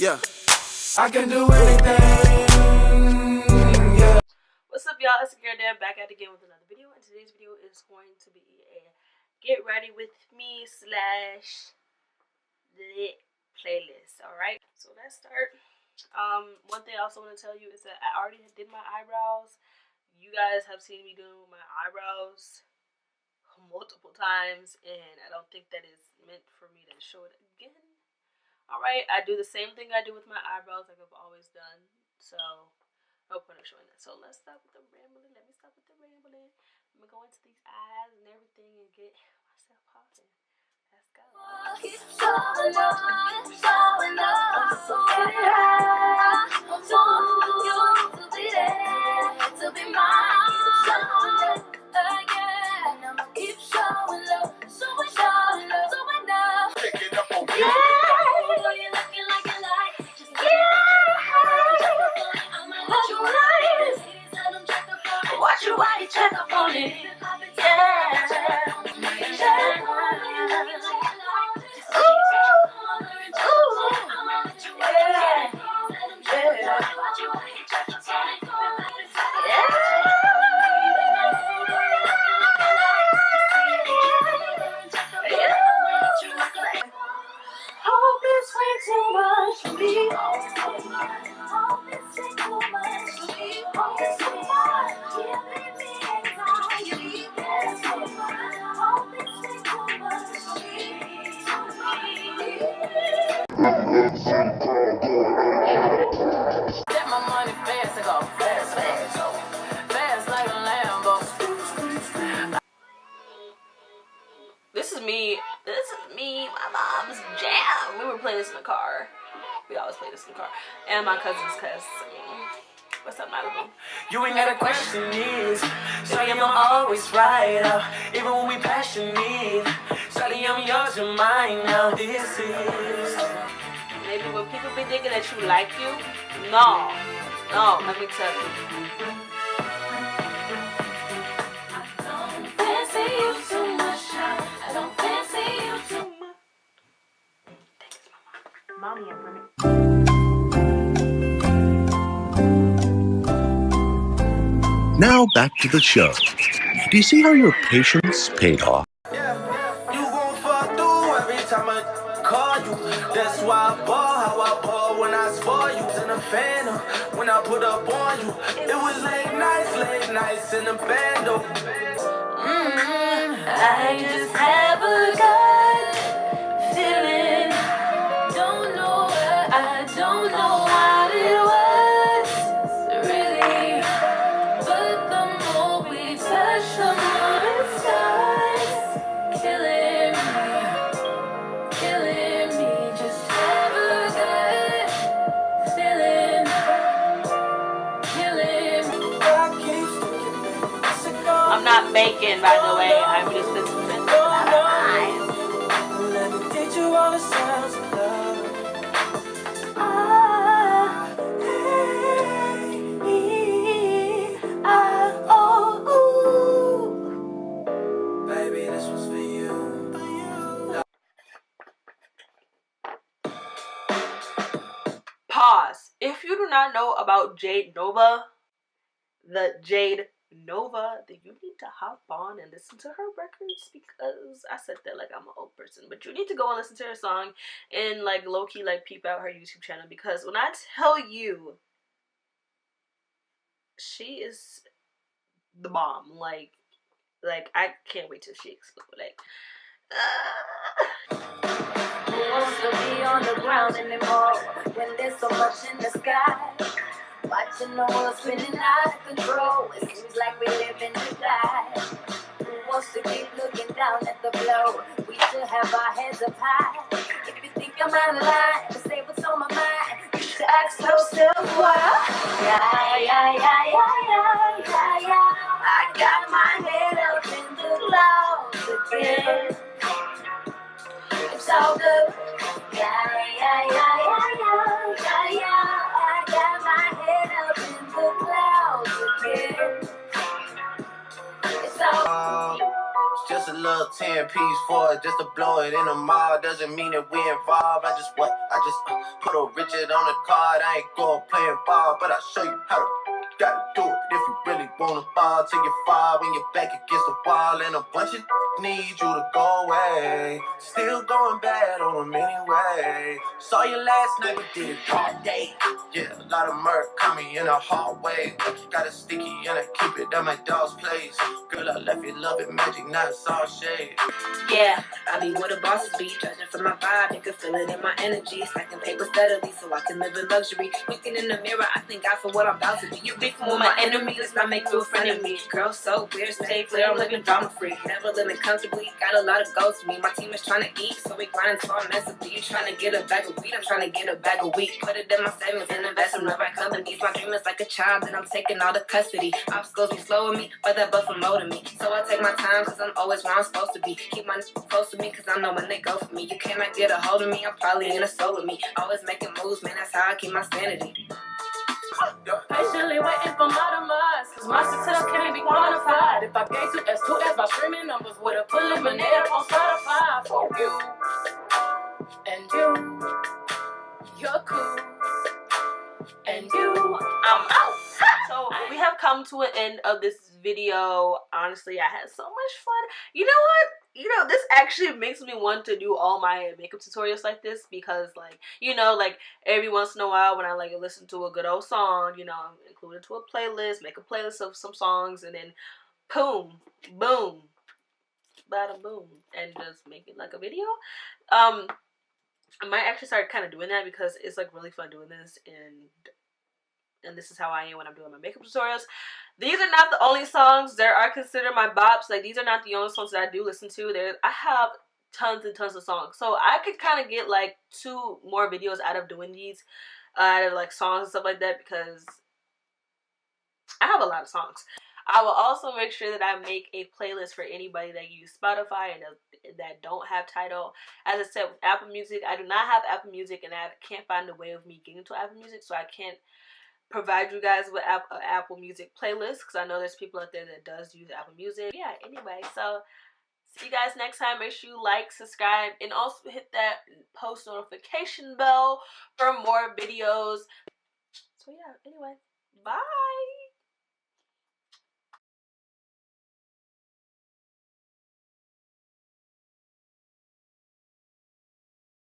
Yeah. I can do anything. Yeah. What's up, y'all? It's Daiya back at it again with another video. And today's video is going to be a get ready with me / lit playlist. Alright. So let's start. One thing I also want to tell you is that I already did my eyebrows. You guys have seen me do my eyebrows multiple times, and I don't think that is meant for me to show it again. Alright, I do the same thing I do with my eyebrows like I've always done. So, no point of showing that. So, let's stop with the rambling. Let me stop with the rambling. I'm going to go into these eyes and everything and get myself popping. Let's go. Keep showing up, so get it right. I want you to be there, to be mine. Keep showing up again. I'ma keep showing love, showing up, showing up. Picking up on you. You're looking like you like, just I'ma let you ride. Watch you while you check up on it. Hope it's way too much for me. Hope it's way too much for me. Hope it's too much. Giving me anxiety. Hope it's way too much for me. Get my money fast and go fast like a Lambo. This is me, my mom's jam. We were playing this in the car. We always play this in the car. And my cousin's what's up, Malibu? You ain't got a question is, shawty, I'm always right out. Even when we passionate, shawty, I'm yours and mine now. This is. Maybe when people be thinking that you like you, no, let me tell you. Fancy you too much, I don't fancy you too much. Thanks, Mama. Mommy, I'm running. Now back to the show. Do you see how your patience paid off? Yeah, you gon' fuck through every time I call you. That's why I ball how I ball when I spoil you. In a phantom, when I put up on you. It was late nights in the bando. I just have a gut feeling. Don't know where, I don't know what it was, really. But the more we touch, the more it starts killing me. Just have a gut feeling, killing me. I'm not baking, by the way. I'm just listening. Let me teach you all the sounds of love. Baby, this was for you. Pause. If you do not know about Jade Nova, then you need to hop on and listen to her records, because I said that like I'm an old person, but you need to go and listen to her song and like low-key like peep out her YouTube channel, because when I tell you she is the bomb, like I can't wait till she explodes. Who wants to be on the ground anymore when there's so much in the sky? Watching the world spinning out of control, it seems like we live in the die. Who wants to keep looking down at the blow? We should have our heads up high. If you think I'm out of line to say what's on my mind, you should ask yourself why. Yeah. I got my head up in the clouds again. It's all good. Yeah. I got my head up in the clouds again. It's all Just a little 10-piece for it, just to blow it in the mall. Doesn't mean that we involved. I I just put a Richard on the card. I ain't going playing ball, but I'll show you how to gotta do it if you really wanna fall till you fall when you're back against the wall and a bunch of need you to go away. Still going bad on them anyway. Saw you last night, we did it all day. Yeah, a lot of murk caught me in a hallway. Got a sticky and I keep it at my dog's place. Girl, I left you love it magic, not it's all shade. Yeah, I be where the bosses be, judging from my vibe, you can feel it in my energy. Stacking paper steadily so I can live in luxury. Looking in the mirror, I thank God for what I'm about to be. You beefing with my enemy, let's not make you a friend of me. Girl, so weird, stay clear, I'm living drama free. Never living comfortably, got a lot of goals for me. My team is trying to eat, so we grinding so immensely. You trying to get a bag of weed, I'm trying to get a bag of wheat. Put it in my savings and invest in the right companies. My dream is like a child, and I'm taking all the custody. Obstacles be slowing me, but that buffer molding me. So I take my time, cause I'm always where I'm supposed to be. Keep my close to me, cause I know when they go for me. You cannot get a hold of me, I'm probably in a soul with me. Always making moves, man, that's how I keep my sanity. Patiently waiting for my demise, cause my success can't be quantified. If I gave 2S by streaming numbers, would have put eliminated on Spotify. For you, and you, you're cool, and you, I'm out. So we have come to an end of this video. Honestly, I had so much fun. You know what? You know, this actually makes me want to do all my makeup tutorials like this, because, like, you know, like, every once in a while when I, like, listen to a good old song, you know, I'm included to a playlist, make a playlist of some songs, and then boom, boom, bada boom, and just make it like a video. I might actually start kind of doing that, because it's, like, really fun doing this, and this is how I am when I'm doing my makeup tutorials. These are not the only songs that are considered my bops. Like, these are not the only songs that I do listen to. I have tons and tons of songs. So I could kind of get, like, 2 more videos out of doing these, out of, like, songs and stuff like that, because I have a lot of songs. I will also make sure that I make a playlist for anybody that use Spotify and that don't have Tidal. As I said, with Apple Music, I do not have Apple Music, and I can't find a way of me getting to Apple Music, so I can't provide you guys with Apple Music playlist, because I know there's people out there that does use Apple Music. Yeah, anyway, so see you guys next time. Make sure you like, subscribe, and also hit that post notification bell for more videos. So yeah, anyway, bye.